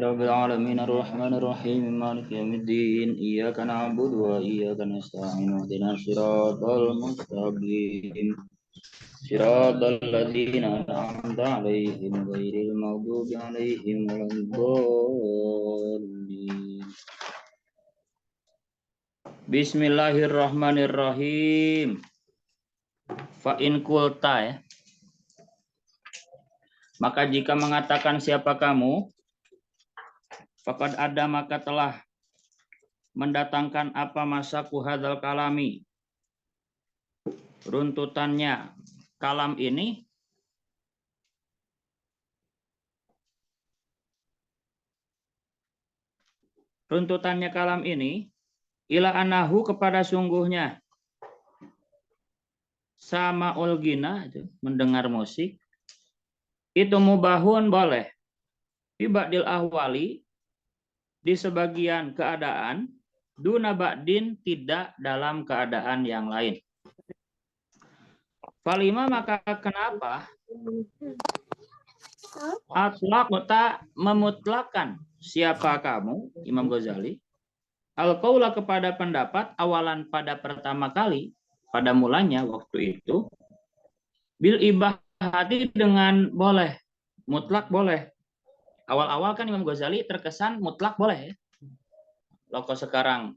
رب العالمين الرحمن الرحيم مالك يوم الدين إياك نعبد وإياك نستعين اهدنا الصراط المستقيم صراط الذين أنعمت عليهم غير المغضوب عليهم ولا الضالين. Bismillahirrahmanirrahim. Fa in kulta ya. Maka jika mengatakan siapa kamu, faqad ada maka telah mendatangkan apa masaku hadzal kalami. Runtutannya kalam ini ila anahu kepada sungguhnya sama ulgina mendengar musik itu mubahun boleh bibadil ahwali di sebagian keadaan duna ba'din tidak dalam keadaan yang lain. Falima maka kenapa atlaq tak memutlakan siapa kamu Imam Ghazali al-qaula kepada pendapat awalan pada pertama kali pada mulanya waktu itu bil ibahati dengan boleh mutlak boleh. Awal-awal kan Imam Ghazali terkesan mutlak boleh ya. Loko sekarang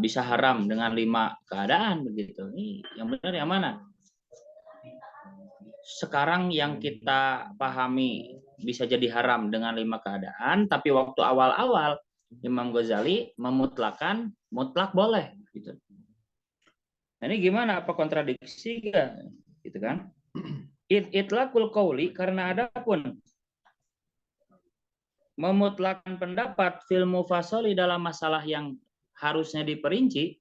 bisa haram dengan 5 keadaan begitu. Ini yang benar yang mana? Sekarang yang kita pahami bisa jadi haram dengan 5 keadaan, tapi waktu awal-awal Imam Ghazali memutlakan mutlak boleh gitu. Nah, ini gimana, apa kontradiksi enggak? Gitu kan? Itlaqul qauli karena adapun memutlakkan pendapat fil mufassali dalam masalah yang harusnya diperinci,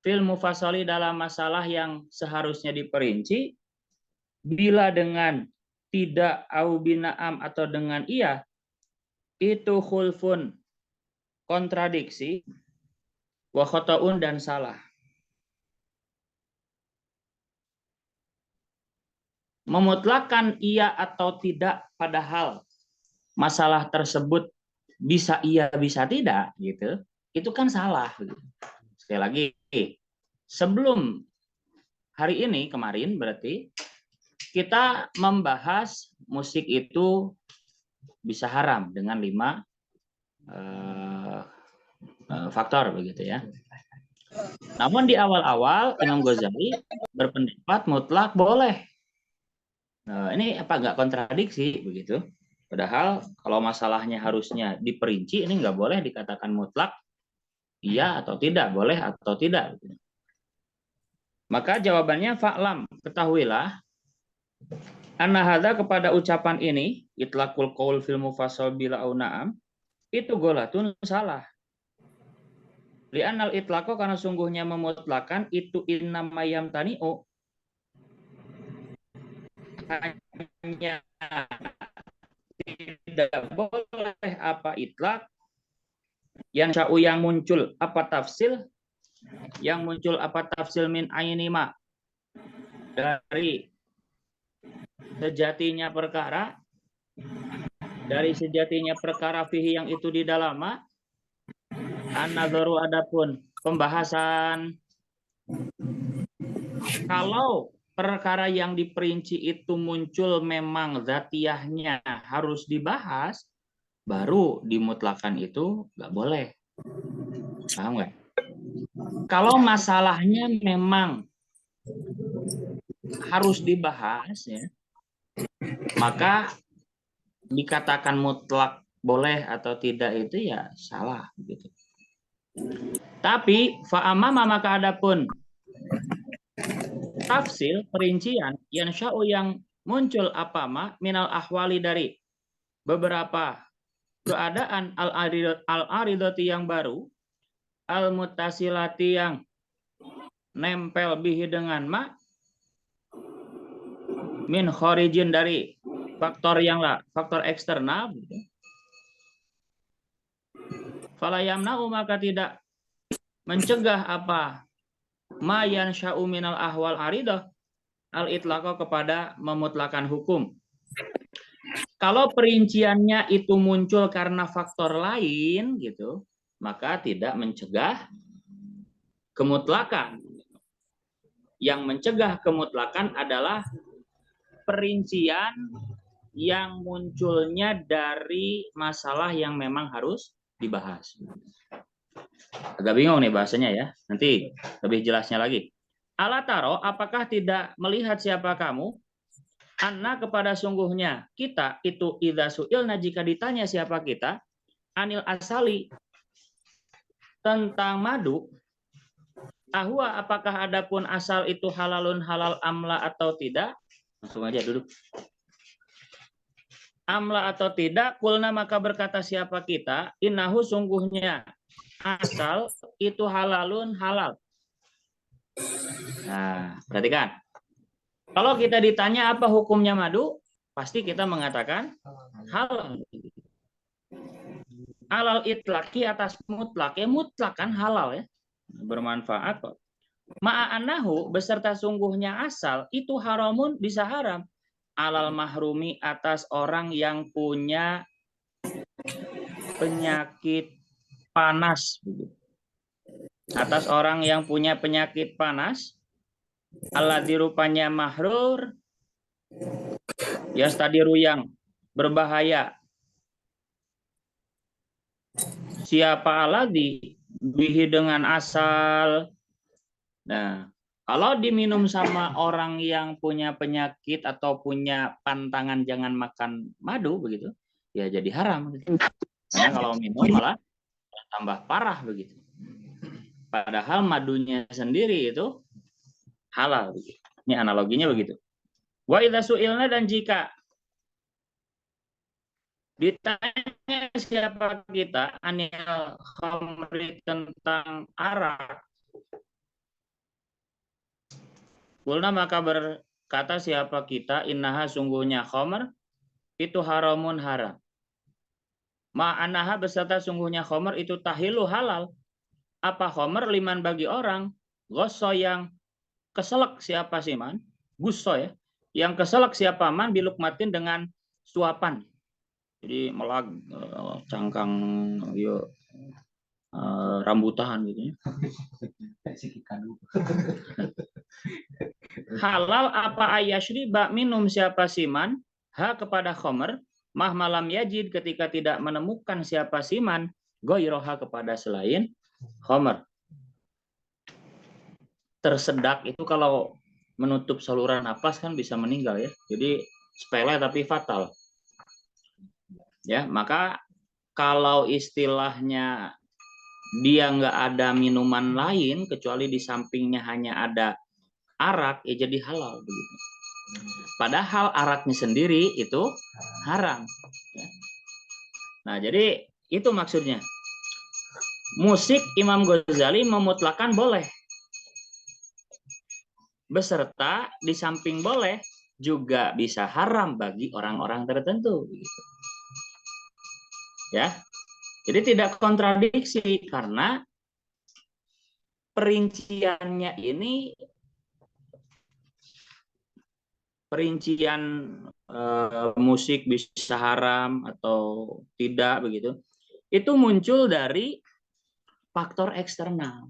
fil mufassali dalam masalah yang seharusnya diperinci bila dengan tidak au bina'am atau dengan iya itu khulfun kontradiksi wa khata'un dan salah. Memutlakkan iya atau tidak padahal masalah tersebut bisa iya bisa tidak gitu, itu kan salah. Sekali lagi, sebelum hari ini kemarin berarti kita membahas musik itu bisa haram dengan 5 faktor begitu ya. Namun di awal-awal Imam Ghazali berpendapat mutlak boleh. Ini apa enggak kontradiksi begitu? Padahal kalau masalahnya harusnya diperinci, ini nggak boleh dikatakan mutlak iya atau tidak, boleh atau tidak. Maka jawabannya fa'lam, ketahuilah anna hadza kepada ucapan ini itlaqul qaul fil mufassal bila au na'am itu golatun salah. Li'annal itlaqo karena sungguhnya memutlakan itu innama yamtani'u hanya tidak boleh apa itlaq yang sya'u yang muncul apa tafsil min ainima dari sejatinya perkara fihi yang itu di dalam an-nadharu adapun pembahasan kalau perkara yang diperinci itu muncul memang zatiyahnya harus dibahas baru dimutlakan itu nggak boleh. Paham nggak? Kalau masalahnya memang harus dibahas ya, maka dikatakan mutlak boleh atau tidak itu ya salah gitu. Tapi fa'amama maka adapun tafsil perincian yang sya'u yang muncul apa minal ahwali dari beberapa keadaan al-aridati yang baru al-muttasilati yang nempel bihi dengan min khorijin dari faktor eksternal fala yamna'u maka tidak mencegah apa ma yansha'u minal ahwal aridah al-itlaqo kepada memutlakan hukum Kalau perinciannya itu muncul karena faktor lain gitu, maka tidak mencegah kemutlakan. Yang mencegah kemutlakan adalah perincian yang munculnya dari masalah yang memang harus dibahas. Agak bingung nih bahasanya ya. Nanti lebih jelasnya lagi. Alataro, apakah tidak melihat siapa kamu? Anna kepada sungguhnya kita itu idza su'ilna jika ditanya siapa kita anil asali tentang madu ahwa apakah adapun asal itu halalun halal amla atau tidak? Langsung aja duduk. Amla atau tidak, kulna maka berkata siapa kita, innahu sungguhnya asal itu halalun halal. Nah, perhatikan. Kalau kita ditanya apa hukumnya madu, pasti kita mengatakan halal. Halal itlaki atas mutlak, ya mutlak kan halal ya, bermanfaat kok. Ma'anahu beserta sungguhnya asal itu haramun bisa haram. Alal mahrumi atas orang yang punya penyakit panas. Atas orang yang punya penyakit panas, alladzi rupanya mahrur, yastadiru yang berbahaya. Siapa alladzi bihi dengan asal. Nah, kalau diminum sama orang yang punya penyakit atau punya pantangan jangan makan madu begitu, ya jadi haram. Karena kalau minum malah tambah parah begitu. Padahal madunya sendiri itu halal. Begitu. Ini analoginya begitu. Wa idza su'ilna dan jika ditanya siapa kita anil khamri tentang arak, kulna maka berkata siapa kita innaha sungguhnya khamr itu haramun haram. Ma'anaha beserta sungguhnya khamr itu tahilu halal. Apa khamr liman bagi orang goso yang keselak siapa sih man? Gusso ya. Yang keselak siapa man bilukmatin dengan suapan. Jadi melag cangkang yo rambutan gitu ya. Halal apa ayashri bak minum siapa siman ha kepada khomer mah malam yajid ketika tidak menemukan siapa siman goiroha kepada selain khomer. Tersedak itu kalau menutup saluran napas kan bisa meninggal ya. Jadi sepele tapi fatal. Ya, maka kalau istilahnya dia nggak ada minuman lain kecuali di sampingnya hanya ada arak, ya jadi halal begitu. Padahal araknya sendiri itu haram. Nah, jadi itu maksudnya. Musik Imam Ghazali memutlakan boleh. Beserta di samping boleh juga bisa haram bagi orang-orang tertentu. Begitu. Ya, jadi tidak kontradiksi karena perinciannya ini perincian musik bisa haram atau tidak begitu. Itu muncul dari faktor eksternal.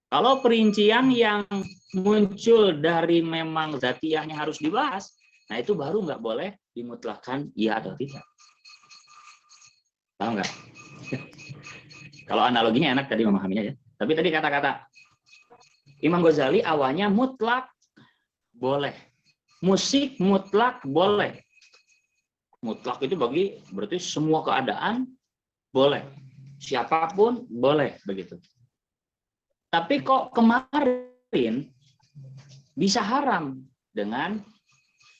Kalau perincian yang muncul dari memang zatiahnya harus dibahas, nah itu baru nggak boleh dimutlakan iya atau tidak. Tahu nggak? Kalau analoginya enak tadi memahaminya ya. Tapi tadi kata-kata Imam Ghazali awalnya mutlak boleh. Musik mutlak boleh. Mutlak itu berarti semua keadaan boleh. Siapapun boleh begitu. Tapi kok kemarin bisa haram dengan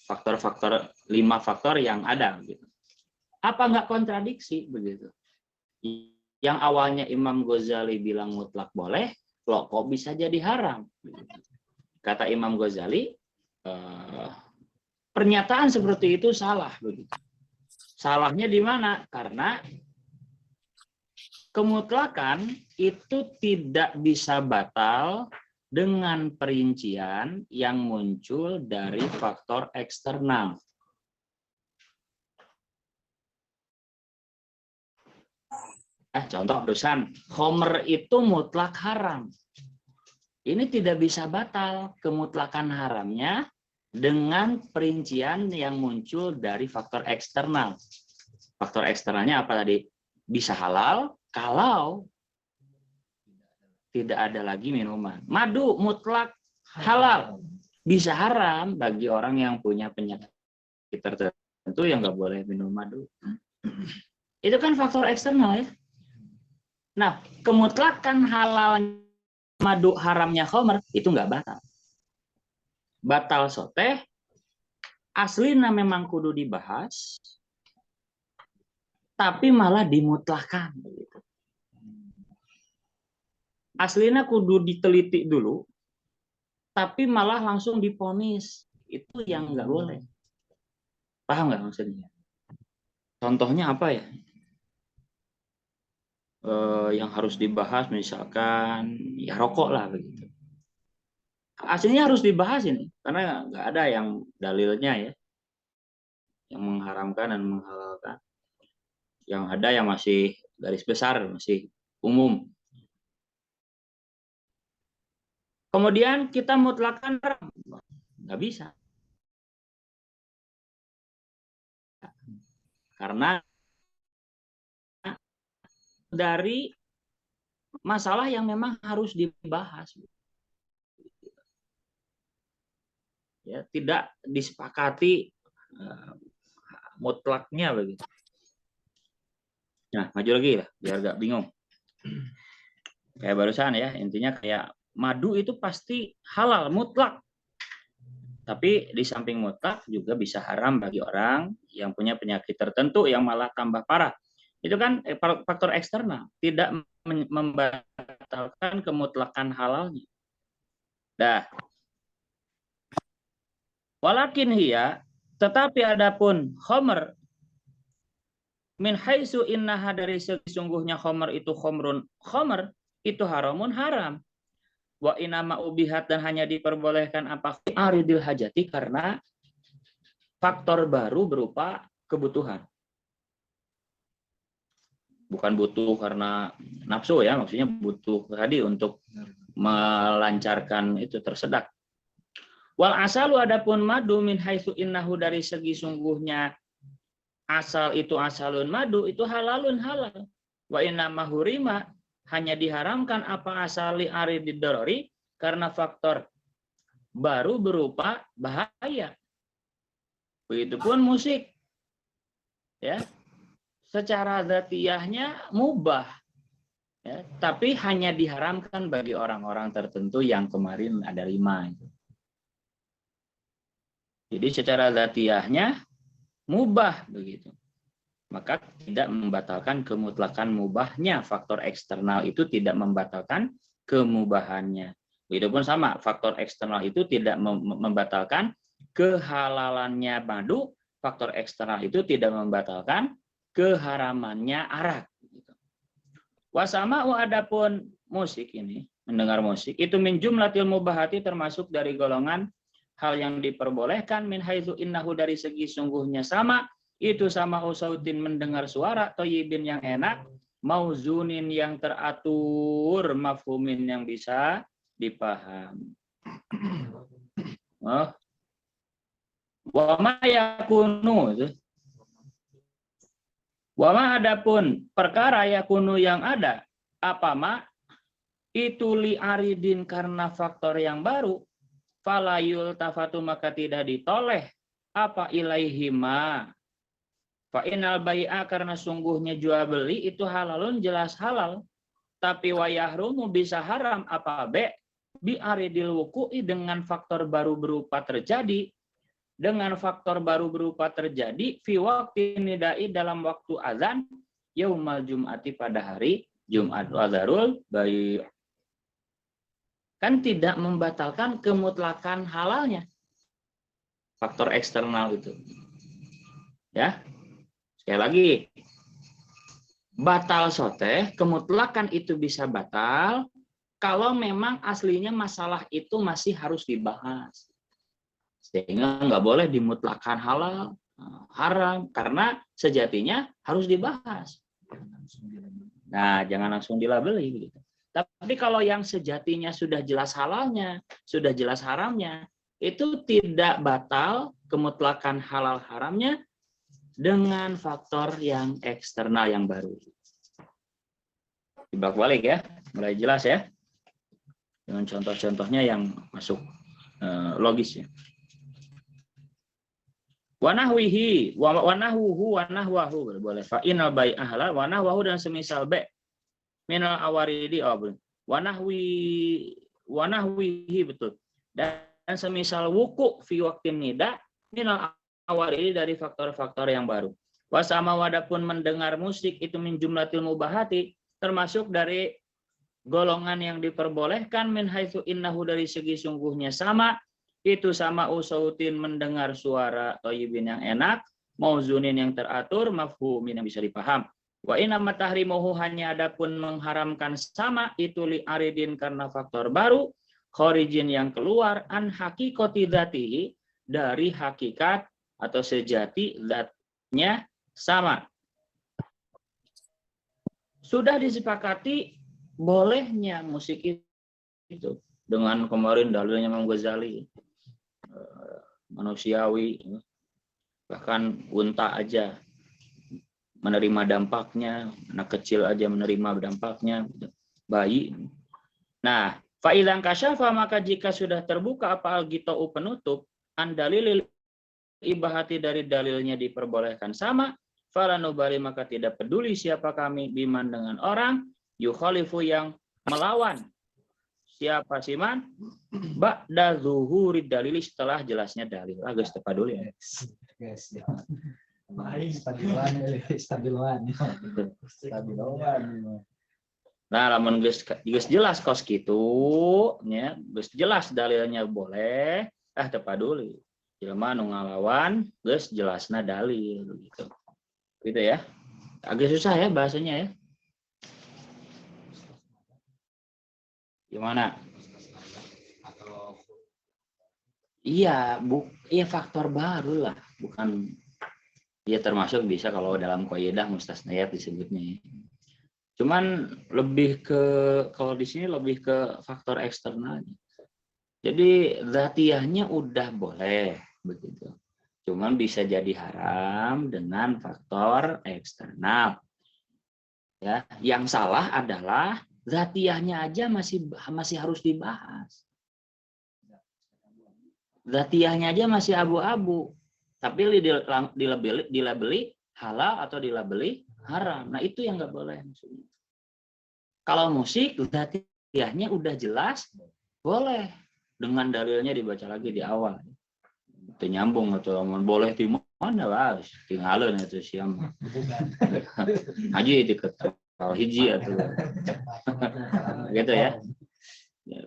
faktor-faktor 5 faktor yang ada gitu. Apa nggak kontradiksi begitu? Yang awalnya Imam Ghazali bilang mutlak boleh, loh kok bisa jadi haram? Kata Imam Ghazali, pernyataan seperti itu salah begitu. Salahnya di mana? Karena kemutlakan itu tidak bisa batal dengan perincian yang muncul dari faktor eksternal. contoh barusan, khomer itu mutlak haram. Ini tidak bisa batal kemutlakan haramnya dengan perincian yang muncul dari faktor eksternal. Faktor eksternalnya apa tadi? Bisa halal kalau tidak ada lagi minuman. Madu mutlak halal. Bisa haram bagi orang yang punya penyakit tertentu yang nggak boleh minum madu. Itu kan faktor eksternal ya. Nah, kemutlakan halal madu haramnya khomer itu nggak batal. Batal soteh aslinya memang kudu dibahas, tapi malah dimutlakan. Aslinya kudu diteliti dulu, tapi malah langsung diponis. Itu yang nggak boleh. Paham nggak maksudnya? Contohnya apa ya? Yang harus dibahas misalkan ya rokok lah begitu. Aslinya harus dibahas ini karena nggak ada yang dalilnya ya yang mengharamkan dan menghalalkan. Yang ada yang masih garis besar, masih umum. Kemudian kita mutlakan haram, nggak bisa karena dari masalah yang memang harus dibahas. Ya, tidak disepakati mutlaknya begitu. Nah, maju lagi lah, biar gak bingung. Kayak barusan ya, intinya kayak madu itu pasti halal, mutlak. Tapi di samping mutlak juga bisa haram bagi orang yang punya penyakit tertentu yang malah tambah parah. Itu kan faktor eksternal, tidak membatalkan kemutlakan halalnya. Dah. Walakin hiya, tetapi adapun khomer min haitsu innaha dari sesungguhnya khomer itu khomrun khomer itu haramun haram. Wa inama ubihat dan hanya diperbolehkan apa aridil hajati karena faktor baru berupa kebutuhan. Bukan butuh karena nafsu ya, maksudnya butuh tadi untuk melancarkan itu tersedak. Wal asalu adapun madu min haitsu innahu dari segi sungguhnya asal itu asalun madu itu halalun halal. Wa inna mahurima hanya diharamkan apa asali aridid darari karena faktor baru berupa bahaya. Begitupun musik. Ya. Secara dzatiyahnya mubah. Ya, tapi hanya diharamkan bagi orang-orang tertentu yang kemarin ada 5 itu. Jadi secara dzatiyahnya mubah begitu. Maka tidak membatalkan kemutlakan mubahnya. Faktor eksternal itu tidak membatalkan kemubahannya. Begitupun sama, faktor eksternal itu tidak membatalkan kehalalannya madu. Faktor eksternal itu tidak membatalkan keharamannya arak. Wasama adapun musik ini, mendengar musik itu min jumlatil mubahati termasuk dari golongan hal yang diperbolehkan min haitsu innahu dari segi sungguhnya sama itu sama usautin mendengar suara thayyibin yang enak mauzunin yang teratur mafhumin yang bisa dipahami. Oh. Wa ma yakunu wa ma adapun perkara yakunu yang ada apa ma itu li aridin karena faktor yang baru falayul tafatu maka tidak ditoleh apa ilaihima fa inal bai'a karena sungguhnya jual beli itu halalun jelas halal tapi wayahrumu bisa haram apa bi aridil wuku'i dengan faktor baru berupa terjadi fi waqti nidai dalam waktu azan yaumal jum'ati pada hari Jumat wadzarul bai' kan tidak membatalkan kemutlakan halalnya. Faktor eksternal itu. Ya. Sekali lagi. Batal soteh, kemutlakan itu bisa batal kalau memang aslinya masalah itu masih harus dibahas. Sehingga nggak boleh dimutlakan halal, haram, karena sejatinya harus dibahas. Nah, jangan langsung dilabeli begitu. Tapi kalau yang sejatinya sudah jelas halalnya, sudah jelas haramnya, itu tidak batal kemutlakan halal haramnya dengan faktor yang eksternal yang baru. Dibalik-balik ya, mulai jelas ya. Dengan contoh-contohnya yang masuk logis ya. Wanahwihi, wanahuhu, wanahwahu boleh. Fa'inal bai ahla, wanahwahu dan semisal be minal awaridi wanahwihi betul. Dan semisal wuku fi waktin nida minal awaridi dari faktor-faktor yang baru. Wasama wadapun mendengar musik itu min jumlatil mubahati termasuk dari golongan yang diperbolehkan min haitsu innahu dari segi sungguhnya sama itu sama usautin mendengar suara thayyibin yang enak mauzunin yang teratur mafhumin yang bisa dipaham. Wa inna matahrimuhu hanya adapun mengharamkan sama itu li aridin karena faktor baru khorijin yang keluar an hakikati dzatihi dari hakikat atau sejati zatnya sama. Sudah disepakati bolehnya musik itu dengan kemarin dalilnya Imam Ghazali manusiawi bahkan unta aja menerima dampaknya, anak kecil aja menerima dampaknya, bayi. Nah, fa'ilang kasyafa maka jika sudah terbuka apa al-gita'u penutup, andalilil ibahati dari dalilnya diperbolehkan sama, falanubali maka tidak peduli siapa kami biman dengan orang, yukhalifu yang melawan. Siapa siman? Ba'da zuhuri dalili setelah jelasnya dalil. Agak tepat dulu ya. Stabilan. Nah, lamun geus jelas kos kitu nya, geus jelas dalilnya boleh, tepat dulu. Jelema nu ngalawan geus jelasna dalil gitu. Gitu ya. Agak susah ya bahasanya ya. Gimana? Iya, faktor baru lah, bukan. Ya termasuk bisa kalau dalam qaidah mustasnayat disebutnya. Cuman lebih ke kalau di sini lebih ke faktor eksternalnya. Jadi dzatiyahnya udah boleh begitu. Cuman bisa jadi haram dengan faktor eksternal. Ya, yang salah adalah dzatiyahnya aja masih harus dibahas. Dzatiyahnya aja masih abu-abu. Tapi dilabeli halal atau dilabeli haram. Nah itu yang nggak boleh maksudnya. Kalau musik dzatiyahnya udah jelas boleh dengan dalilnya dibaca lagi di awal. Itu nyambung atau boleh di mana lah tinggalin itu siang. Haji diketal hiji atau gitu ya.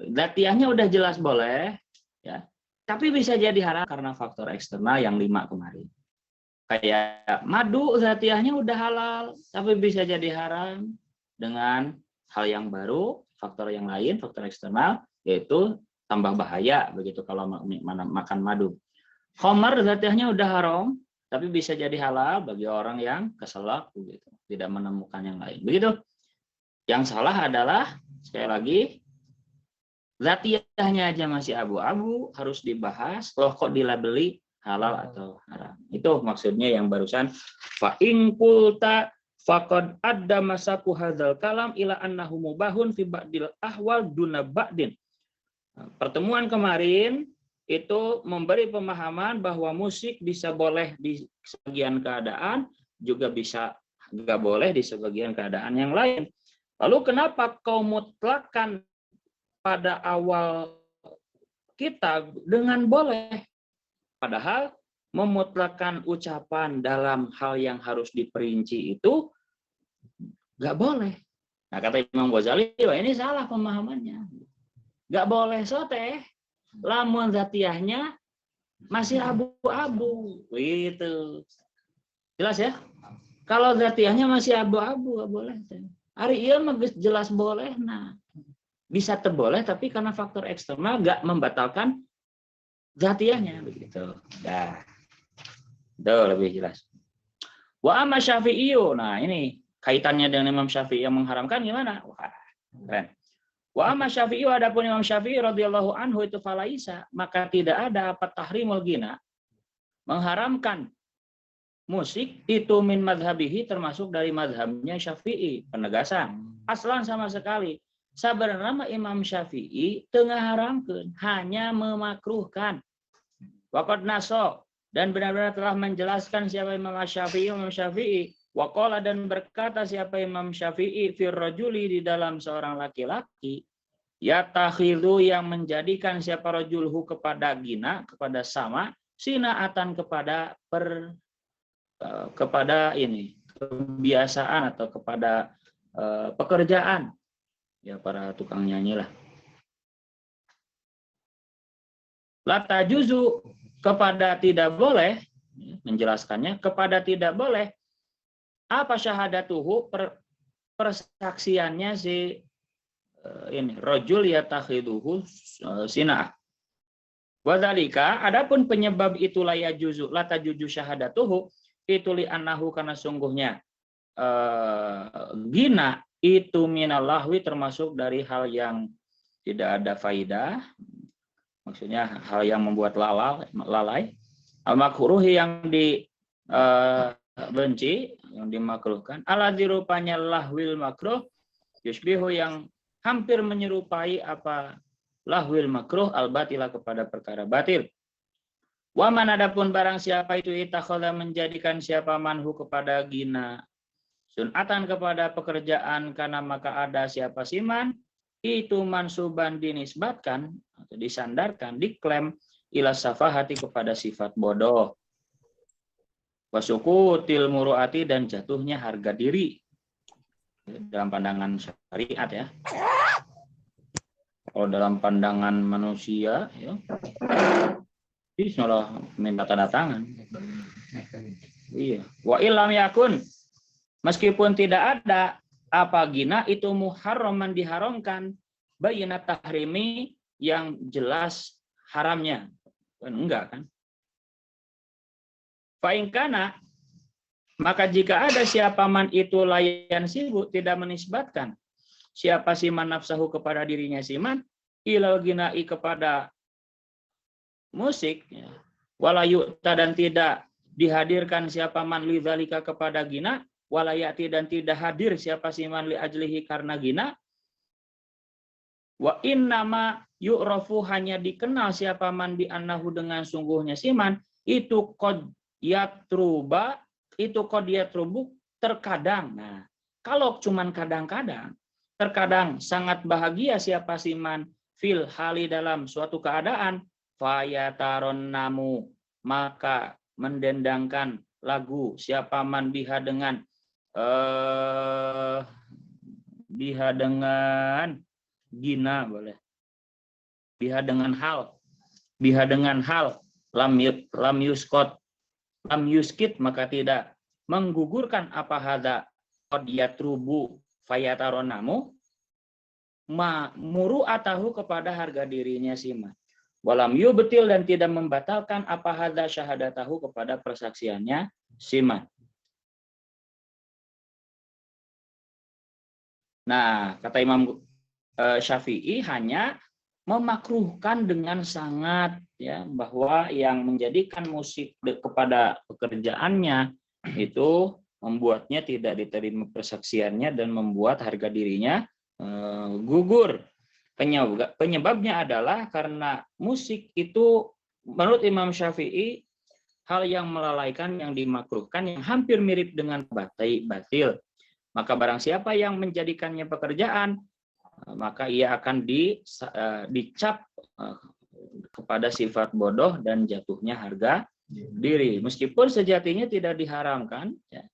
Dzatiyahnya udah jelas boleh ya. Tapi bisa jadi haram karena faktor eksternal yang 5 kemarin. Kayak madu dzatiyahnya udah halal, tapi bisa jadi haram dengan hal yang baru, faktor yang lain, faktor eksternal, yaitu tambah bahaya begitu kalau makan madu. Khamar dzatiyahnya udah haram, tapi bisa jadi halal bagi orang yang keselak begitu, tidak menemukan yang lain. Begitu. Yang salah adalah sekali lagi dzatiyahnya aja masih abu-abu, harus dibahas, loh kok dilabeli halal atau haram. Itu maksudnya yang barusan. Fa in qulta faqad adda masaku hadzal kalam ila annahu mubahun fi ba'dil ahwal duna ba'din. Pertemuan kemarin itu memberi pemahaman bahwa musik bisa boleh di sebagian keadaan, juga bisa nggak boleh di sebagian keadaan yang lain. Lalu kenapa kau mutlakkan pada awal kita dengan boleh, padahal memutlakkan ucapan dalam hal yang harus diperinci itu nggak boleh. Nah kata Imam Ghazali, wah ini salah pemahamannya. Nggak boleh soteh, lamun dzatiyahnya masih abu-abu, gitu. Jelas ya? Kalau dzatiyahnya masih abu-abu, nggak boleh. Hari iya jelas boleh, nah. Bisa terboleh tapi karena faktor eksternal nggak membatalkan dzatiyahnya begitu. Dah. Itu lebih jelas. Wa amma Syafi'i, nah ini kaitannya dengan Imam Syafi'i yang mengharamkan gimana? Wah, keren. Wa amma Syafi'i, adapun Imam Syafi'i radhiyallahu anhu itu falaisa, maka tidak ada apa tahrimul gina, mengharamkan musik itu min madhabihi, termasuk dari madhabnya Syafi'i. Penegasan aslan sama sekali sebenarnya Imam Syafi'i tengah haramkan, hanya memakruhkan. Waqad naso, dan benar-benar telah menjelaskan siapa Imam Syafi'i waqala, dan berkata siapa Imam Syafi'i fir rajuli, di dalam seorang laki-laki, yatakhidhu, yang menjadikan siapa rajulhu kepada gina, kepada sama, sinaatan kepada ini kebiasaan atau kepada pekerjaan, ya para tukang nyanyi lah. Lata juzu, kepada tidak boleh, menjelaskannya kepada tidak boleh apa syahadatuhu, persaksiannya si ini rajul yatakhiduhu sinah. Wadhalika, adapun penyebab itu lata juzu syahadatuhu, itu li annahu, karena sungguhnya gina itu minallahwi, termasuk dari hal yang tidak ada faidah, maksudnya hal yang membuat lalai, al-makruhi, yang dibenci, yang dimakruhkan, aladzi, rupanya lahwil makruh, yusbihu, yang hampir menyerupai apa lahwil makruh, al-batila, kepada perkara batil. Wa man, adapun barang siapa itu itakhadha, menjadikan siapa manhu kepada gina, sunatan, kepada pekerjaan, karena maka ada siapa siman itu mansuban, dinisbatkan atau disandarkan, diklaim ila safahati, kepada sifat bodoh, wasukutil muruati, dan jatuhnya harga diri dalam pandangan syariat ya. Kalau dalam pandangan manusia ya, ini malah minta tanda tangan. Iya. Wa illam yakun, meskipun tidak ada apa gina itu muharraman, diharamkan, bayinat tahrimi, yang jelas haramnya. Kan enggak kan? Fa in kana, maka jika ada siapa man itu layan sibuk, tidak menisbatkan siapa siman nafsahu, kepada dirinya siman, ilal ginai, kepada musik, ya. Walayu'ta, dan tidak dihadirkan siapa man lidzalika, kepada gina, walayati, dan tidak hadir siapa siman li ajlihi, karena gina, wa innama yu'rafu, hanya dikenal siapa man bi annahu, dengan sungguhnya siman itu qad yatruba, itu qad yatrubu, terkadang. Nah, kalau cuman kadang-kadang, terkadang sangat bahagia siapa siman fil hali, dalam suatu keadaan, fayataron namu, maka mendendangkan lagu siapa man biha, dengan gina, boleh biha dengan hal lam yuskit, maka tidak menggugurkan apa hada qad yatrubu fayataronamu, muru'atahu, kepada harga dirinya siman, walam yubtil, dan tidak membatalkan apa hada syahadatahu, kepada persaksiannya siman. Nah, kata Imam Syafi'i hanya memakruhkan dengan sangat, ya, bahwa yang menjadikan musik kepada pekerjaannya itu membuatnya tidak diterima persaksiannya dan membuat harga dirinya gugur. Penyebabnya adalah karena musik itu menurut Imam Syafi'i hal yang melalaikan, yang dimakruhkan, yang hampir mirip dengan batil. Maka barang siapa yang menjadikannya pekerjaan, maka ia akan dicap kepada sifat bodoh dan jatuhnya harga diri. Meskipun sejatinya tidak diharamkan, ya.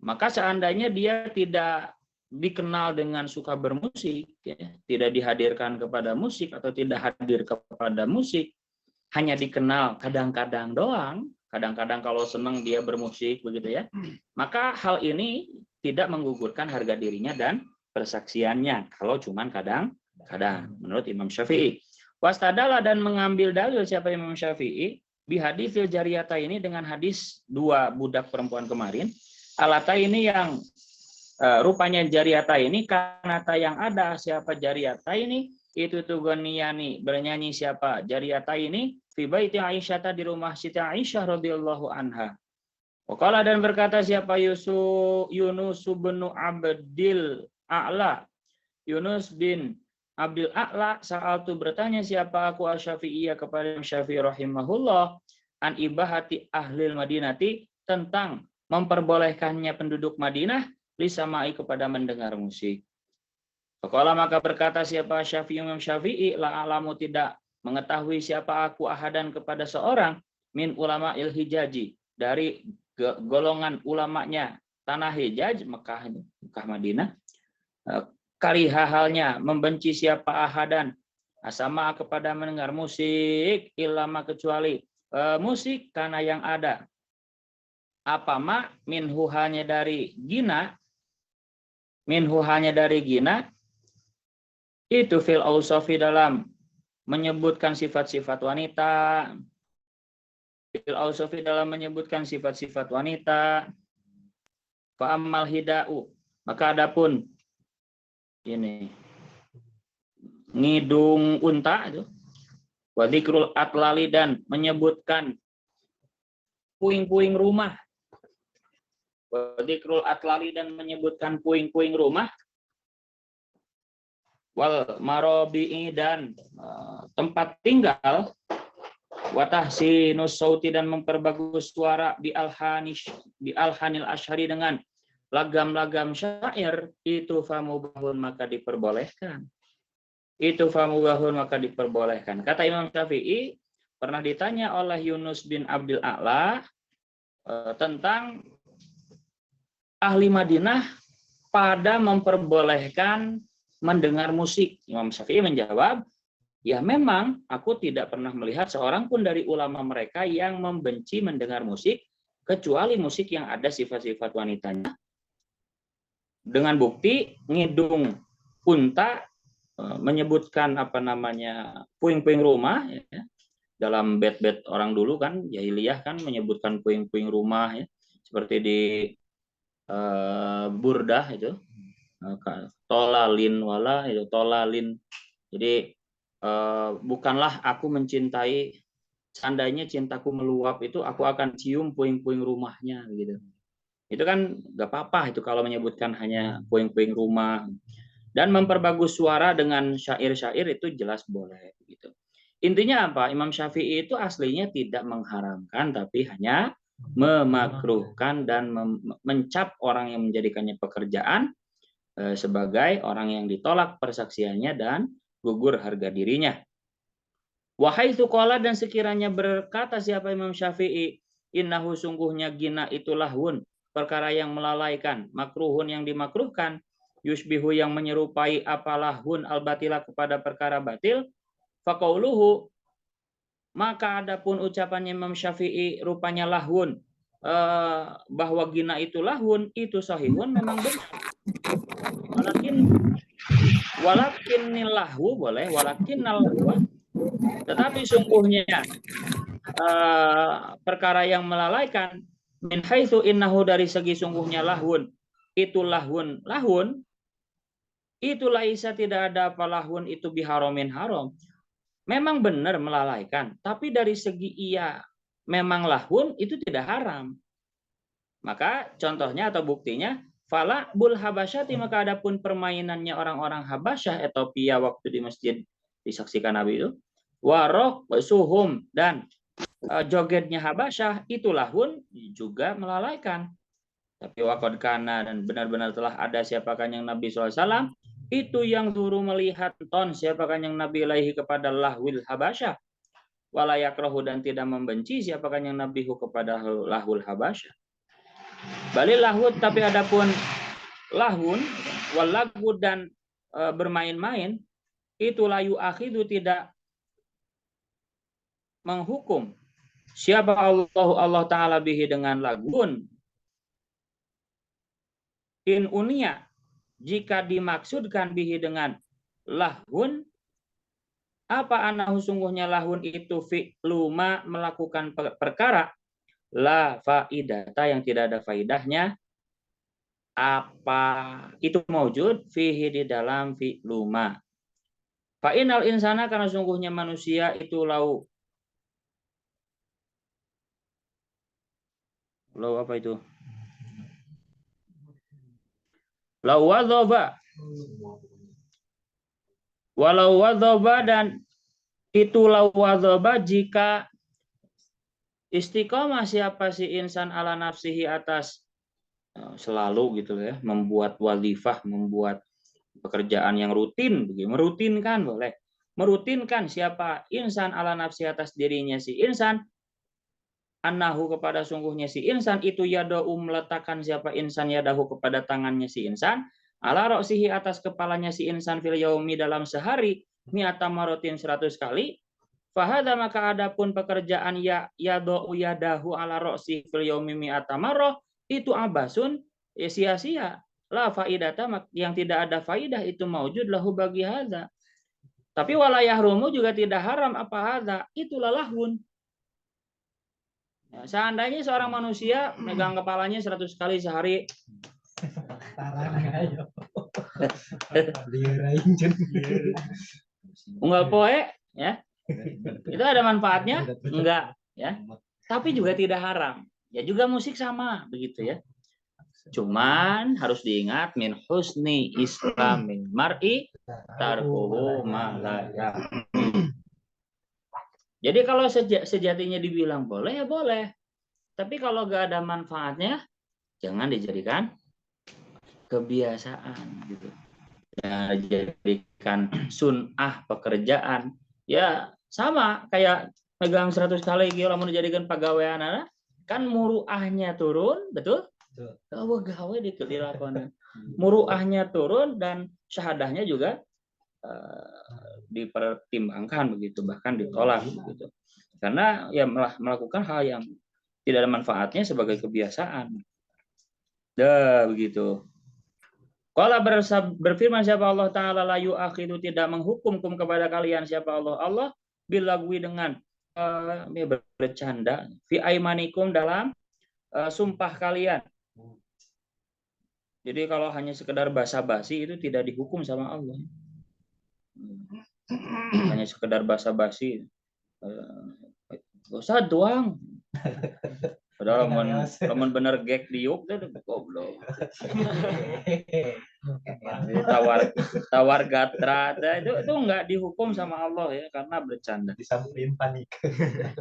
Maka seandainya dia tidak dikenal dengan suka bermusik, ya, tidak dihadirkan kepada musik atau tidak hadir kepada musik, hanya dikenal kadang-kadang doang, kadang-kadang kalau senang dia bermusik begitu ya, maka hal ini tidak menggugurkan harga dirinya dan persaksiannya kalau cuman kadang-kadang menurut Imam Syafi'i. Wastadalah, dan mengambil dalil siapa Imam Syafi'i bihaditsil jariyata, ini dengan hadis dua budak perempuan kemarin, alata ini yang rupanya jariyata ini kanata yang ada. Siapa jariyata ini? Itu tugoniyani, bernyanyi siapa jariyata ini? Fi baiti Aisyah, di rumah Siti Aisyah radhiyallahu anha. Wakala, dan berkata siapa Yunus bin Abdil A'la. Yunus bin Abdil A'la, saat itu bertanya siapa aku Asy-Syafi'iyah kepada Syafi'i rahimahullah an ibahati ahlil Madinati, tentang memperbolehkannya penduduk Madinah lisamai kepada mendengar musik. Wakala, maka berkata siapa Imam Syafi'i, la alamu, tidak mengetahui siapa aku ahadan kepada seorang min ulama il Hijaji, dari golongan ulamanya tanah Hijaz, Mekah Madinah, kariha halnya membenci siapa ahadan asama kepada mendengar musik, ilama kecuali musik karena yang ada apa ma minhu hanya dari gina, itu fil ausofi, dalam menyebutkan sifat-sifat wanita, fil ausofi, dalam menyebutkan sifat-sifat wanita. Fa ammal hidau, maka adapun ini ngidung unta itu, wa dzikrul atlali, dan menyebutkan puing-puing rumah, wa dzikrul atlali, dan menyebutkan puing-puing rumah, wal marobi'i, dan tempat tinggal, wa tahsinus sauti, dan memperbagus suara, bi alhanil asyhari, dengan lagam-lagam syair, itu famubahun, maka diperbolehkan. Itu famubahun, maka diperbolehkan. Kata Imam Syafi'i, pernah ditanya oleh Yunus bin Abdil A'la tentang ahli Madinah pada memperbolehkan mendengar musik. Imam Syafi'i menjawab, ya memang aku tidak pernah melihat seorang pun dari ulama mereka yang membenci mendengar musik, kecuali musik yang ada sifat-sifat wanitanya. Dengan bukti ngidung unta, menyebutkan puing-puing rumah, ya. Dalam bait-bait orang dulu kan, jahiliyah kan, menyebutkan puing-puing rumah, ya. Seperti di Burdah itu, tolalin wala, itu tolalin. Jadi bukanlah aku mencintai, seandainya cintaku meluap itu aku akan cium puing-puing rumahnya, gitu. Itu kan nggak apa-apa itu kalau menyebutkan hanya puing-puing rumah. Dan memperbagus suara dengan syair-syair itu jelas boleh, gitu. Intinya apa? Imam Syafi'i itu aslinya tidak mengharamkan, tapi hanya memakruhkan dan mencap orang yang menjadikannya pekerjaan sebagai orang yang ditolak persaksiannya dan gugur harga dirinya. Wahai sukola, dan sekiranya berkata siapa Imam Syafi'i, innahu, sungguhnya gina itu lahun, perkara yang melalaikan, makruhun, yang dimakruhkan, yusbihu, yang menyerupai apalahun al-batila, kepada perkara batil, faqauluhu, maka adapun ucapannya Imam Syafi'i rupanya lahun, bahwa gina itu lahun, itu sahihun, memang benar. Walakin lahu, boleh, walakin lahu, tetapi sungguhnya perkara yang melalaikan, min haitsu innahu, dari segi sungguhnya lahun, itu lahun itu laisa, tidak ada apa lahun itu biharomin haram, memang benar melalaikan, tapi dari segi ia memang lahun itu tidak haram. Maka contohnya atau buktinya, fala bul habasyati, maka adapun permainannya orang-orang Habasyah Ethiopia waktu di masjid disaksikan Nabi itu, warok suhum, dan jogetnya Habasyah itu lahun, juga melalaikan. Tapi waqad kana, dan benar-benar telah ada siapakah yang Nabi SAW itu yang suruh melihat siapakah yang Nabi ilaihi kepada lahwil Habasyah, wala yakrahu, dan tidak membenci siapakah yang Nabi kepada lahwul Habasyah. Balil lahud, tapi adapun lahun walagu, dan bermain-main, itu layu akhidu, tidak menghukum siapa Allah Ta'ala bihi dengan lagun, in unia, jika dimaksudkan bihi dengan lahun, apa anahu, sungguhnya lahun itu fi'luma, melakukan perkara, la faidata, yang tidak ada faidahnya, apa itu maujud fihi di dalam fi'lu ma. Fa inal insana karena sungguhnya manusia itu lau apa itu? Lau wadhoba. Walau wadhoba dan itu lau wadhoba jika istiqomah siapa si insan ala nafsihi atas selalu gitu ya, membuat walifah, membuat pekerjaan yang rutin, begitu. Merutinkan boleh. Merutinkan siapa insan ala nafsi atas dirinya si insan, annahu kepada sungguhnya si insan itu yadau meletakkan siapa insan yadahu kepada tangannya si insan, ala roksihi atas kepalanya si insan fil yaumi dalam sehari, mi'ata marotin 100 kali, fahada maka adapun pekerjaan yadau yadahu ala roksi fil yaumi mi'ata maroh, itu abasun, ya sia-sia. La faidata yang tidak ada faidah itu maujud lahu bagi hadza. Tapi walayah rumu juga tidak haram apa hadza, itulah lahun. Ya, seandainya seorang manusia megang kepalanya 100 kali sehari, unggal poe ya. Itu ada manfaatnya? Enggak, ya. Tapi juga tidak haram. Ya juga musik sama begitu ya. Cuman harus diingat min husni islamin mar'i tarkuhu ma la ya. Jadi kalau sejatinya dibilang boleh ya boleh. Tapi kalau gak ada manfaatnya jangan dijadikan kebiasaan gitu. Ya, jadikan sunnah pekerjaan. Ya sama kayak megang 100 kali gitu lamun dijadikan pegawaian kan muruahnya turun, betul? Gawe dilakukan. Muruahnya turun dan syahadahnya juga dipertimbangkan begitu, bahkan ditolak begitu. Karena ya melakukan hal yang tidak ada manfaatnya sebagai kebiasaan. Begitu. Qala berfirman siapa Allah Ta'ala la yu'akhidu tidak menghukum kepada kalian siapa Allah. Allah bilagwi dengan bercanda fi aimanikum dalam sumpah kalian. Jadi kalau hanya sekedar basa-basi itu tidak dihukum sama Allah. Hanya sekedar basa-basi. Usah doang. Padahal lamun bener gek diuk teh goblok. Tawar gatra itu enggak dihukum sama Allah ya karena bercanda. Disamperin panik.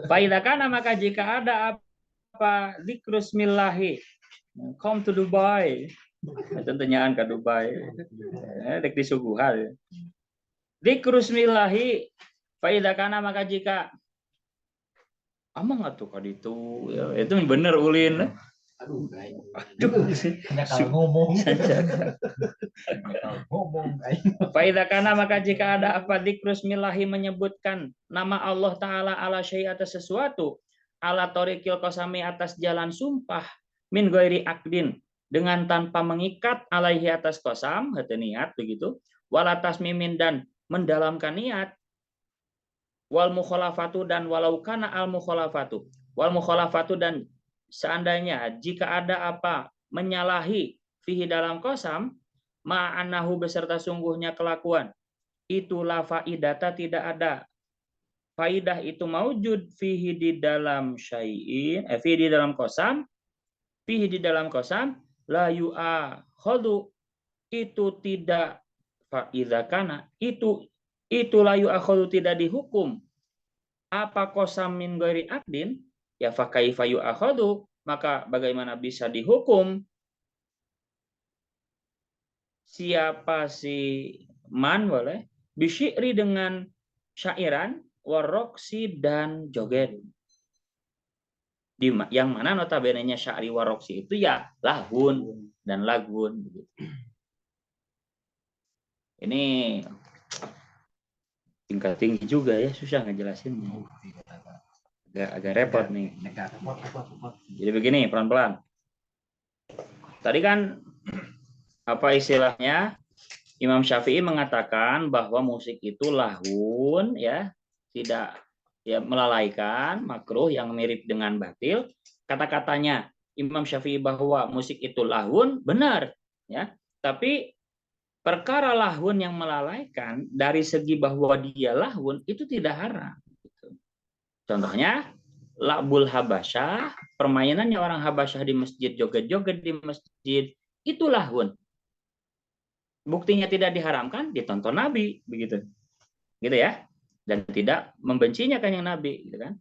Faidakana maka jika ada apa zikrusmillahi come to Dubai. Tentunya ke Dubai. Dek disuguhan. Zikrusmillahi faidakana maka jika amang atuh kaditu ya, itu bener ulin. Aduh, ngomong. Faida kana maka jika ada apa zikrusmillahi menyebutkan nama Allah Ta'ala ala syai atas sesuatu, ala tariqil qasami atas jalan sumpah, min ghairi akdin dengan tanpa mengikat alaihi atas qasam, hati niat begitu, wal atas mimin dan mendalamkan niat, wal mukhalafatu dan walau kana al mukhalafatu, wal mukhalafatu dan seandainya jika ada apa menyalahi fihi dalam qasam, ma'anahu beserta sungguhnya kelakuan itu la faidata tidak ada faidah itu maujud fihi di dalam syai'in fihi di dalam qasam fihi di dalam qasam la yu'akhadhu itu tidak faidha kana itu la yu'akhadhu tidak dihukum apa qasam min ghairi akdin ya fa kaifa yu'akhadhu maka bagaimana bisa dihukum siapa si man boleh bisyikri dengan syairan waroksi dan joget yang mana notabene-nya syairi waroksi itu ya lahun dan lagun ini tingkat tinggi juga ya susah ngejelasinnya agak repot nih jadi begini pelan-pelan tadi kan apa istilahnya Imam Syafi'i mengatakan bahwa musik itu lahun ya, tidak ya melalaikan, makruh yang mirip dengan batil. Kata-katanya Imam Syafi'i bahwa musik itu lahun benar, ya. Tapi perkara lahun yang melalaikan dari segi bahwa dia lahun itu tidak haram. Contohnya labul habasyah, permainannya orang Habasyah di masjid, joget-joget di masjid, itu lahun. Buktinya tidak diharamkan, ditonton Nabi, begitu. Gitu ya. Dan tidak membencinya kan yang Nabi, gitu kan.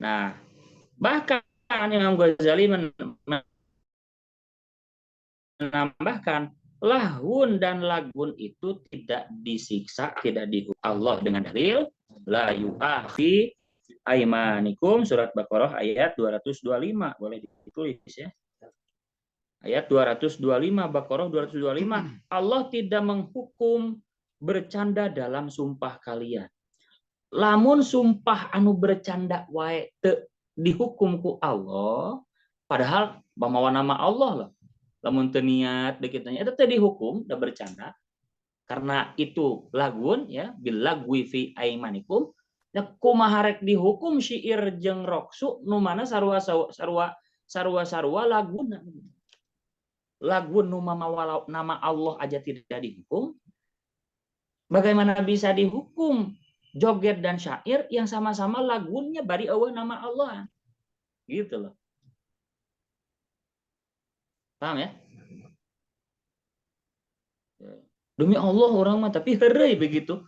Nah, bahkan Imam Ghazali menambahkan lahun dan lagun itu tidak disiksa, tidak dihukum Allah dengan dalil la yu'afi aimanikum, surat Baqarah ayat 225, boleh ditulis ya. Ayat 225, Baqarah 225, Allah tidak menghukum bercanda dalam sumpah kalian. Lamun sumpah anu bercanda wae te dihukum ku Allah, padahal bamawa nama Allah lah. Lamun teu niat dekitnya itu teh dihukum da bercanda. Karena itu lagun ya, bil lagwi fi aimanikum. Da kumaha rek dihukum syair jeung roksu nu mana sarua laguna. Lagun nu mamawa nama Allah aja tidak dihukum. Bagaimana bisa dihukum joget dan syair yang sama-sama lagunnya bari eueuh nama Allah? Gitu loh. Paham ya? Demi Allah orang mah tapi heureuy begitu.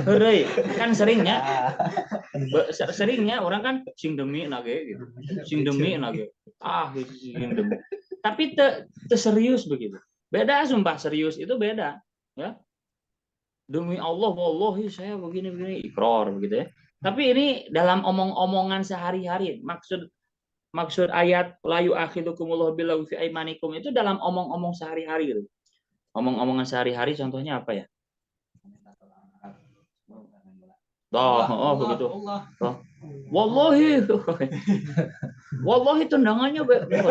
Heureuy kan seringnya orang kan sing demi nage gitu. Sing demi nage. Sing demi. Tapi te serius begitu. Beda sumpah serius itu beda, ya. Demi Allah wallahi saya begini ikrar begitu ya. Tapi ini dalam omong-omongan sehari-hari. Maksud ayat la yu'akhidukumullahu billaghwi fi aimanikum itu dalam omong-omong sehari-hari gitu. Omong-omongan sehari-hari contohnya apa ya? Begitu. Wallahi tendangannya begitu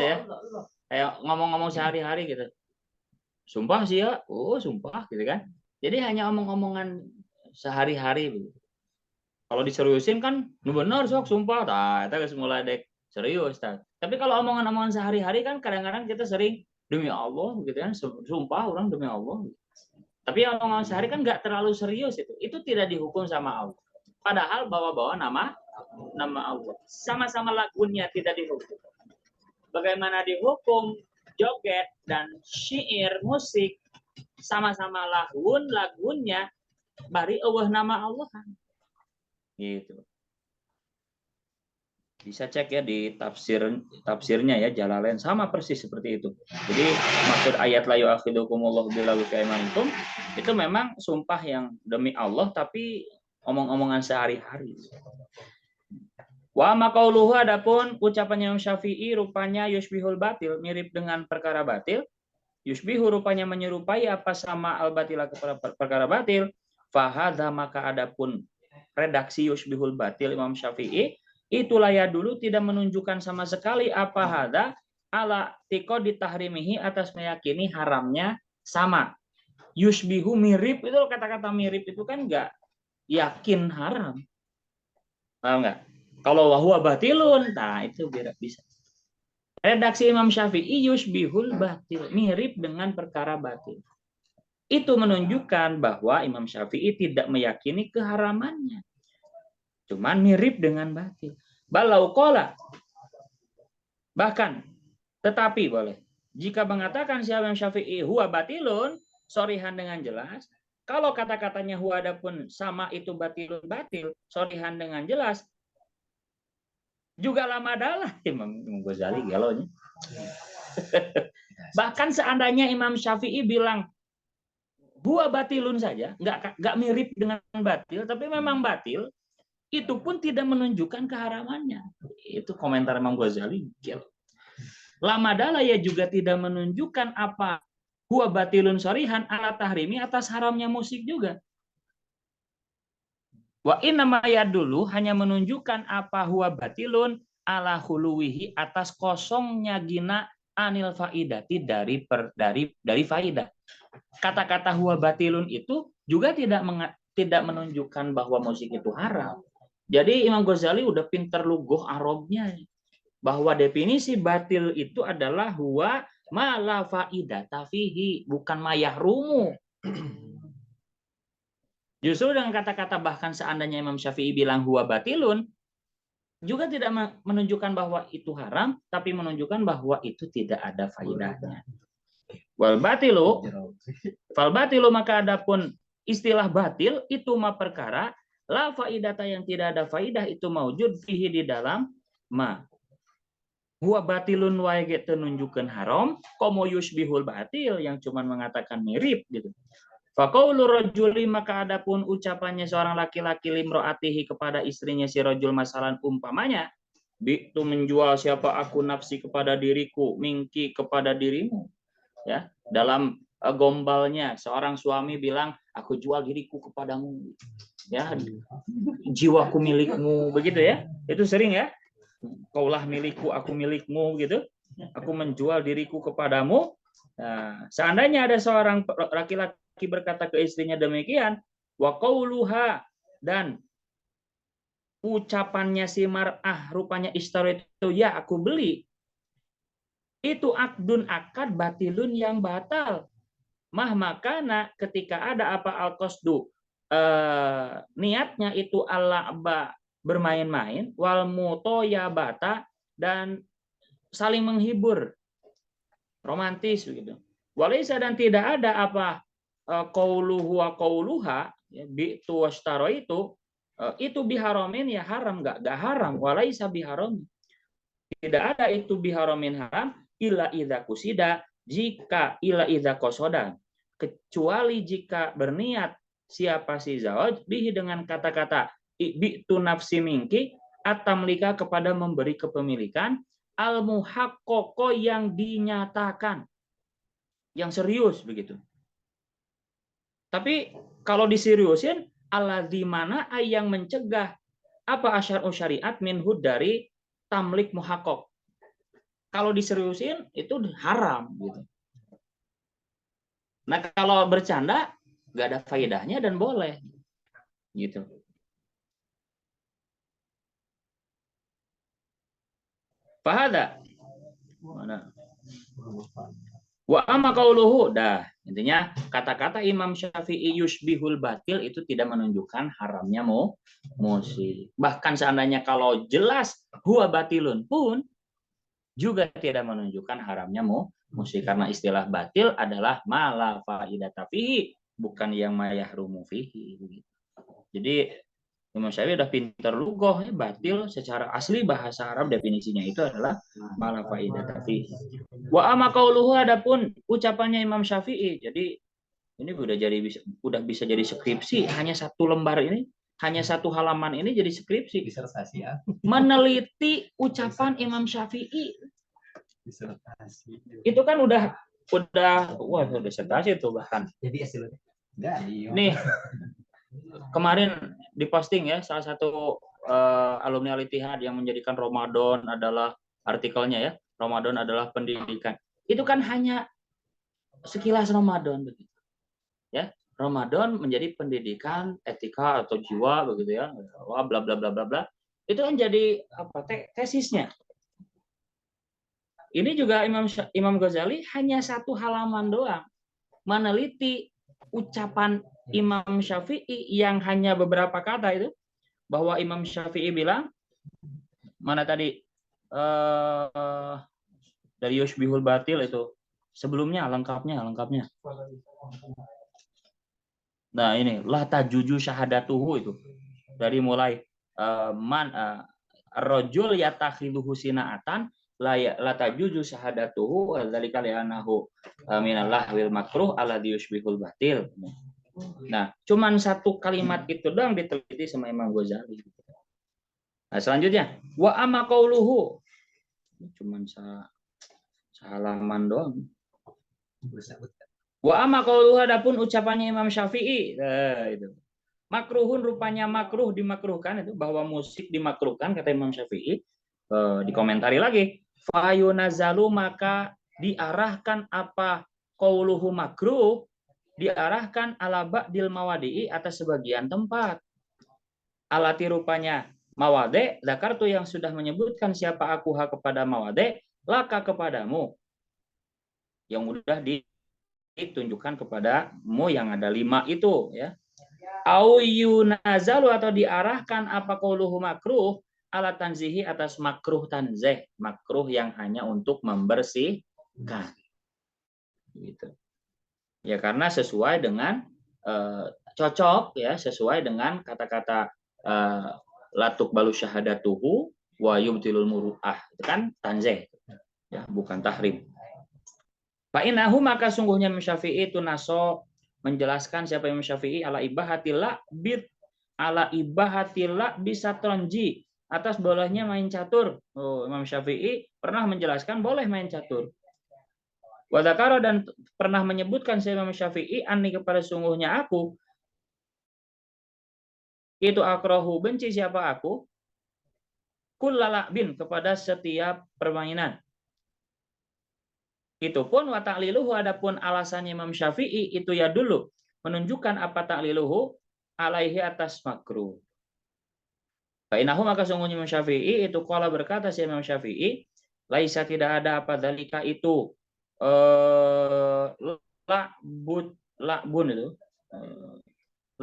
ya. Kayak ngomong-ngomong sehari-hari gitu. Sumpah sih ya, sumpah gitu kan. Jadi hanya omong-omongan sehari-hari begitu. Kalau diseriusin kan, benar sok sumpah, kita harus mulai dek serius. Tapi kalau omongan-omongan sehari-hari kan kadang-kadang kita sering demi Allah gitu kan, sumpah orang demi Allah. Tapi omongan sehari kan nggak terlalu serius itu tidak dihukum sama Allah. Padahal bawa-bawa nama Allah. Sama-sama lagunya tidak dihukum. Bagaimana dihukum joget dan syair musik sama-sama lagunnya bari eueuh nama Allah kan. Gitu. Bisa cek ya di tafsirnya ya, Jalalain sama persis seperti itu. Jadi maksud ayat la yu'akhidukumullahu billaghwi fi aimanikum itu memang sumpah yang demi Allah tapi omong-omongan sehari-hari. Wa maqauluhu, adapun ucapannya Imam Syafi'i rupanya yushbihul batil, mirip dengan perkara batil. Yushbihu rupanya menyerupai apa sama al-batila kepada perkara batil. Fahadha, maka adapun redaksi yushbihul batil Imam Syafi'i itulah ya dulu tidak menunjukkan sama sekali apa hada ala tiko ditahrimihi atas meyakini haramnya sama. Yushbihu mirip itu, kata-kata mirip itu kan enggak yakin haram. Paham enggak? Kalau wahwa batilun, nah itu bisa. Redaksi Imam Syafi'i yushbihul batil, mirip dengan perkara batil. Itu menunjukkan bahwa Imam Syafi'i tidak meyakini keharamannya. Cuman mirip dengan batil. Balau qala. Bahkan, tetapi boleh. Jika mengatakan si Imam Syafi'i huwa batilun, sorihan dengan jelas. Kalau kata-katanya huwa adapun sama itu batilun batil, sorihan dengan jelas. Juga lama adalah Imam Ghazali galonya. Bahkan seandainya Imam Syafi'i bilang huwa batilun saja, nggak mirip dengan batil, tapi memang batil, itu pun tidak menunjukkan keharamannya. Itu komentar Imam Ghazali. Lama adalah ya juga tidak menunjukkan apa huwa batilun sorihan ala tahrimi, atas haramnya musik juga. Wa inna ma yadullu, hanya menunjukkan apa huwa batilun ala huluwihi, atas kosongnya gina anil faidati dari faidah. Kata-kata huwa batilun itu juga tidak menunjukkan bahwa musik itu haram. Jadi Imam Ghazali udah pinter lugoh Arabnya. bahwa definisi batil itu adalah huwa ma la faidata fihi, bukan ma yahrumu. Justru dengan kata-kata bahkan seandainya Imam Syafi'i bilang huwa batilun, juga tidak menunjukkan bahwa itu haram, tapi menunjukkan bahwa itu tidak ada faedahnya. Wal batilu, fal batilu, maka adapun istilah batil itu ma perkara la faidata, yang tidak ada faidah itu maujud fihi di dalam ma. Huwa batilun wa gitu nunjukkan haram, komo yusbihul batil, yang cuman mengatakan mirip gitu. Faqaulu rajuli, maka adapun ucapannya seorang laki-laki limroatihi kepada istrinya si rajul, masalan umpamanya, bitu menjual siapa aku nafsi kepada diriku, mingki kepada dirimu. Ya, dalam gombalnya seorang suami bilang aku jual diriku kepadamu. Ya, jiwaku milikmu, begitu ya. Itu sering ya. Kaulah milikku, aku milikmu, gitu. Aku menjual diriku kepadamu. Nah, seandainya ada seorang laki-laki berkata ke istrinya demikian, wa qauluha, dan ucapannya si mar'ah rupanya istar itu ya aku beli, itu akdun akad batilun yang batal. Makana ketika ada apa al-qasdu, niatnya itu al-la'ba, bermain-main, wal mutoyabata, dan saling menghibur, romantis begitu. Walaysa, dan tidak ada apa qauluhu wa qauluha, ya, bi'tu washtaro itu biharomin, ya haram, enggak haram. Walaysa biharomin, tidak ada itu biharomin haram, illa idza kusida, jika illa idza qasoda, kecuali jika berniat siapa si zawaj bihi dengan kata-kata bi'tu nafsi minki, atamlika, kepada memberi kepemilikan, al muhaqqaqo, yang dinyatakan, yang serius begitu. Tapi kalau diseriusin, alladzi mana yang mencegah apa asyar'u syariat minhud, dari tamlik muhaqqaq. Kalau diseriusin itu haram gitu. Nah, kalau bercanda nggak ada faedahnya dan boleh gitu. Fahada mana? Wa amma qauluhu, dah intinya kata-kata Imam Syafi'i yusbihul batil itu tidak menunjukkan haramnya musik. Bahkan seandainya kalau jelas huwa batilun pun juga tidak menunjukkan haramnya musik, karena istilah batil adalah ma la faidata fihi, bukan yang ma yahrumu fihi. Jadi Imam Syafi'i udah pintar lugoh, ya, batil secara asli bahasa Arab definisinya itu adalah ma la faidata fihi. Wa amma qauluhu, adapun ucapannya Imam Syafi'i. Jadi ini udah bisa jadi skripsi, hanya satu lembar ini, hanya satu halaman ini jadi skripsi. Disertasi ya. Meneliti ucapan Imam Syafi'i. Disertasi. Itu kan udah wah, udah disertasi itu bahkan. Jadi hasilnya. Nih, kemarin diposting ya salah satu alumni Al-Ittihad yang menjadikan Ramadan adalah artikelnya ya. Ramadan adalah pendidikan. Itu kan hanya sekilas Ramadan begitu. Ya, Ramadan menjadi pendidikan etika atau jiwa begitu ya. Wah, bla bla bla bla bla. Itu kan jadi apa tesisnya. Ini juga Imam Ghazali hanya satu halaman doang meneliti ucapan Imam Syafi'i yang hanya beberapa kata itu, bahwa Imam Syafi'i bilang, mana tadi dari Yushbihul Batil itu sebelumnya lengkapnya. Nah ini la tajuju syahadatuhu itu dari mulai rajul yatakhiluhu sina'atan la tajuju syahadatuhu dzalika li'annahu minallah wil makruh alladhi yushbihul batil. Nah, cuman satu kalimat itu doang diteliti sama Imam Ghazali. Nah, selanjutnya wa amma qauluhu, cuman sehalaman doang. Wa amma qauluhu, adapun ucapannya Imam Syafi'i, itu makruhun, rupanya makruh, dimakruhkan, itu bahwa musik dimakruhkan kata Imam Syafi'i. Dikomentari lagi, fayunazalu, maka diarahkan apa qauluhu makruh, diarahkan ala ba'dil mawadi'i, atas sebagian tempat. Alati, rupanya Mawade, zakartu yang sudah menyebutkan siapa aku kepada Mawade, laka kepadamu. Yang udah ditunjukkan kepadamu yang ada 5 itu ya. Au yunazalu atau diarahkan apa qauluhu makruh ala tanzihi atas makruh tanzih, makruh yang hanya untuk membersihkan. Gitu. Ya karena sesuai dengan cocok ya, sesuai dengan kata-kata latuk balu syahadatuhu wa yubtilul muru'ah. Itu kan tanzih ya, bukan tahrim. Fa'inahu maka sungguhnya Imam Syafi'i itu naso menjelaskan siapa Imam Syafi'i ala ibahatillah bid ala ibahatillah bisa tronji atas bolehnya main catur. Oh, Imam Syafi'i pernah menjelaskan boleh main catur. Wadakaro dan pernah menyebutkan saya Imam Syafi'i ani kepada sungguhnya aku itu akrohu benci siapa aku kullala bin kepada setiap permainan. Itu pun wa ta'liluhu adapun alasannya Imam Syafi'i itu ya dulu menunjukkan apa ta'liluhu alaihi atas makruh. Fainahu maka sungguhnya Imam Syafi'i itu qala berkata si Imam Syafi'i laisa tidak ada apa dalika itu lakbun itu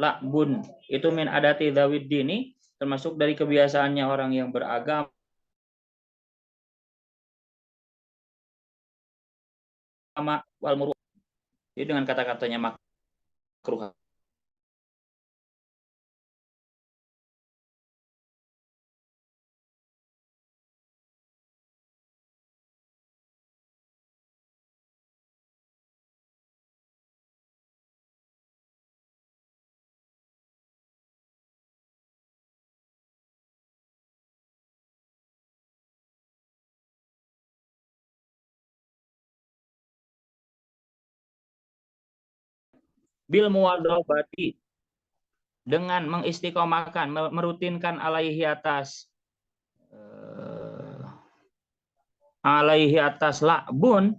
lakbun itu min adati dzawid dini termasuk dari kebiasaannya orang yang beragama wal muru. Jadi dengan kata-katanya makruh bil muwadhabati dengan mengistiqomahkan merutinkan alaihi atas lakbun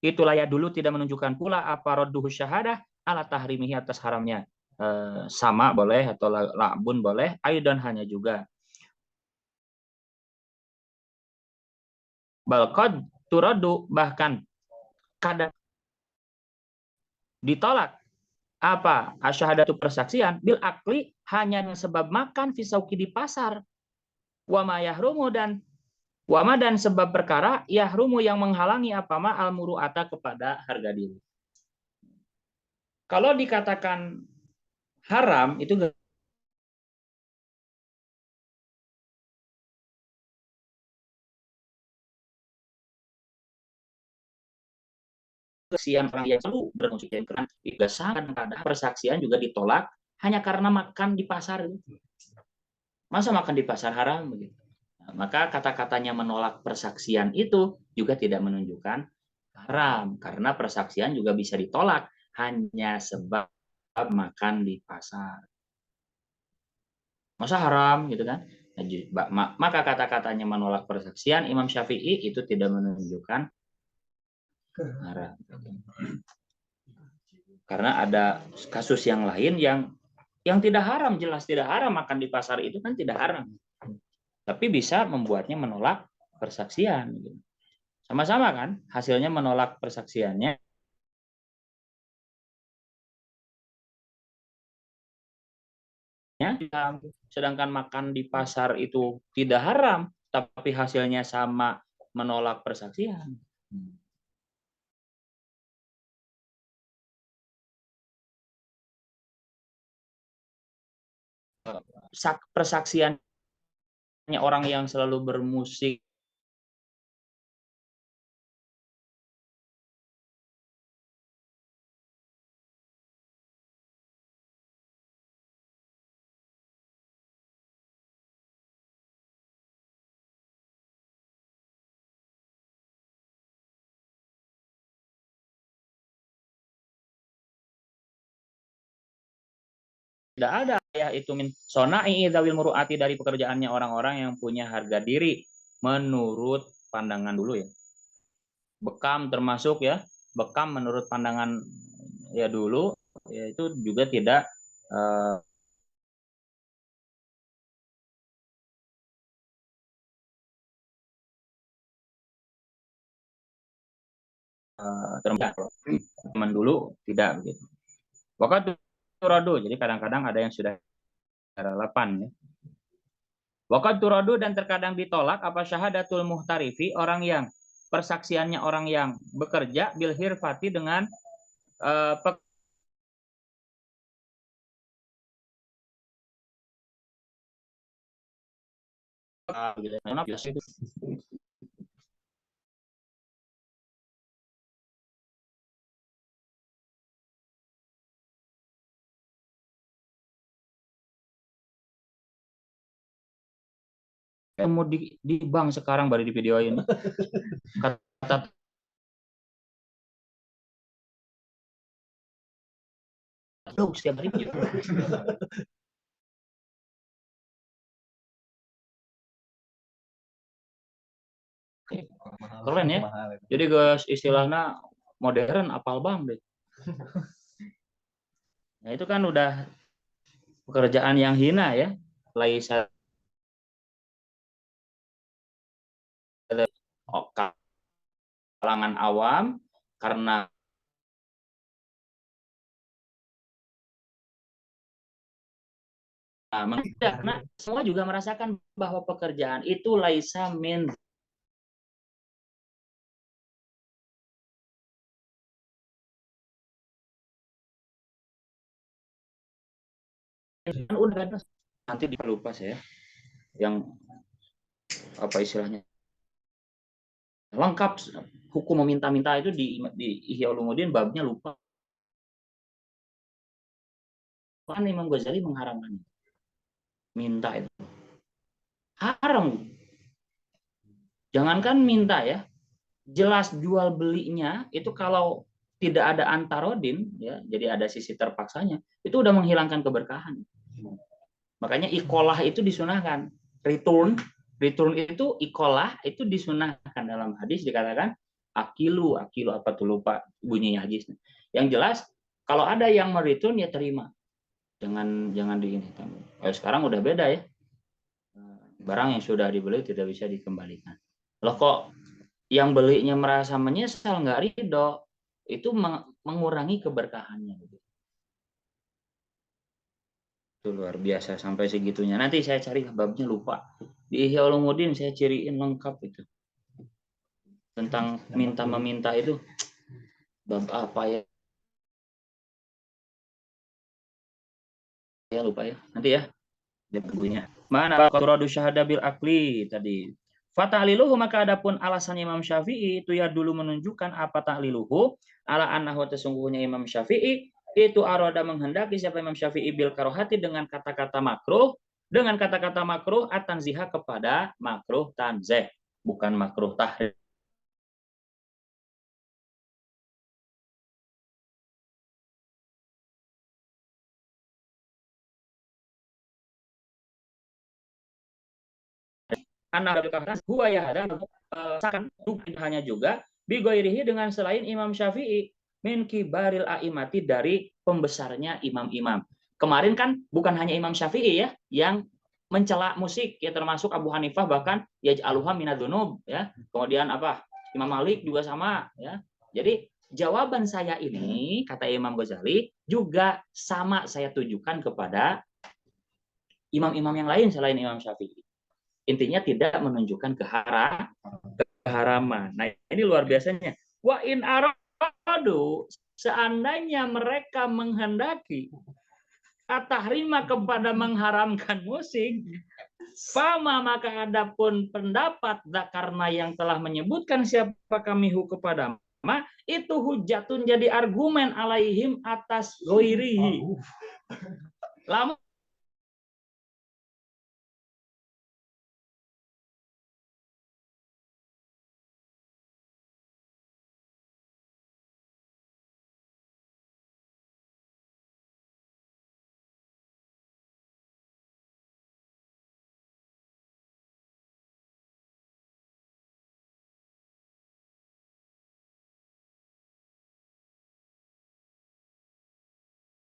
itulah ya dulu tidak menunjukkan pula apa radduhu syahadah ala tahrimihi atas haramnya. Sama boleh atau lakbun boleh, aidan hanya juga balqad turadu bahkan kadang ditolak apa asyhadatu persaksian bil akli hanya sebab makan fisauki di pasar wama yahrumu dan wama dan sebab perkara yahrumu yang menghalangi apa ma al muru'ata kepada harga diri. Kalau dikatakan haram itu persaksian orang yang selalu bermusik karena sangat kadang persaksian juga ditolak hanya karena makan di pasar. Masa makan di pasar haram begitu? Nah, maka kata-katanya menolak persaksian itu juga tidak menunjukkan haram karena persaksian juga bisa ditolak hanya sebab makan di pasar. Masa haram gitu kan? Maka kata-katanya menolak persaksian Imam Syafi'i itu tidak menunjukkan haram. Karena ada kasus yang lain yang tidak haram, jelas tidak haram makan di pasar itu kan tidak haram. Tapi bisa membuatnya menolak persaksian. Sama-sama kan hasilnya menolak persaksiannya. Sedangkan makan di pasar itu tidak haram, tapi hasilnya sama menolak persaksian. Persaksiannya orang yang selalu bermusik tidak ada ya itu min sonai dzawil muruati dari pekerjaannya orang-orang yang punya harga diri menurut pandangan dulu ya. Bekam termasuk ya, bekam menurut pandangan ya dulu ya itu juga tidak teman dulu tidak begitu. Waktu turadu, jadi kadang-kadang ada yang sudah relevan ya. Waktu turadu dan terkadang ditolak apa syahadatul muhtarifi, orang yang persaksiannya orang yang bekerja bil hirfati dengan mau di bank sekarang baru di video ini. Kata setiap hari keren ya. Jadi guys, istilahnya modern apal bang deh. Nah itu kan udah pekerjaan yang hina ya. Laisa kalangan awam karena karena semua juga merasakan bahwa pekerjaan itu laisa min udah nanti dilupa saya yang apa istilahnya lengkap hukum meminta-minta itu di Ihya Ulumuddin babnya lupa. Kan Imam Ghazali mengharamkan minta itu haram. Jangankan minta ya, jelas jual belinya itu kalau tidak ada antarodin ya, jadi ada sisi terpaksanya, itu udah menghilangkan keberkahan. Makanya ikolah itu disunahkan. Return itu ikolah itu disunahkan dalam hadis dikatakan akilu apa tuh lupa bunyinya hadisnya. Yang jelas kalau ada yang mereturn ya terima. Jangan di ini. Sekarang udah beda ya. Barang yang sudah dibeli tidak bisa dikembalikan. Loh kok yang belinya merasa menyesal nggak ridho, itu mengurangi keberkahannya. Itu luar biasa sampai segitunya. Nanti saya cari babnya lupa. Di Ihya Ulumuddin saya ciriin lengkap itu. Tentang minta meminta itu bab apa ya? Ya lupa ya. Nanti ya. Dia bukunya. Mana qatradu syahada bil akli tadi. Fata'liluhu maka adapun alasan Imam Syafi'i itu ya dulu menunjukkan apa ta'liluhu ala annahu sesungguhnya Imam Syafi'i itu arada menghendaki siapa Imam Syafi'i bil karohati dengan kata-kata makruh at-tanziha kepada makruh tanzih bukan makruh tahrim. Huwa yahda hanya juga bigoirihi dengan selain Imam Syafi'i min kibaril a'imati dari pembesarnya imam-imam. Kemarin kan bukan hanya Imam Syafi'i ya yang mencela musik ya termasuk Abu Hanifah bahkan yaj'aluha minadzunub ya. Kemudian apa? Imam Malik juga sama ya. Jadi jawaban saya ini kata Imam Ghazali juga sama saya tujukan kepada imam-imam yang lain selain Imam Syafi'i. Intinya tidak menunjukkan keharaman. Nah, ini luar biasanya. Wa in aradu, seandainya mereka menghendaki at-tahrima kepada mengharamkan musik, fama maka adapun pendapat karena yang telah menyebutkan siapa kamihu kepada ma itu hujatun jadi argumen alaihim atas goirihi. Lamun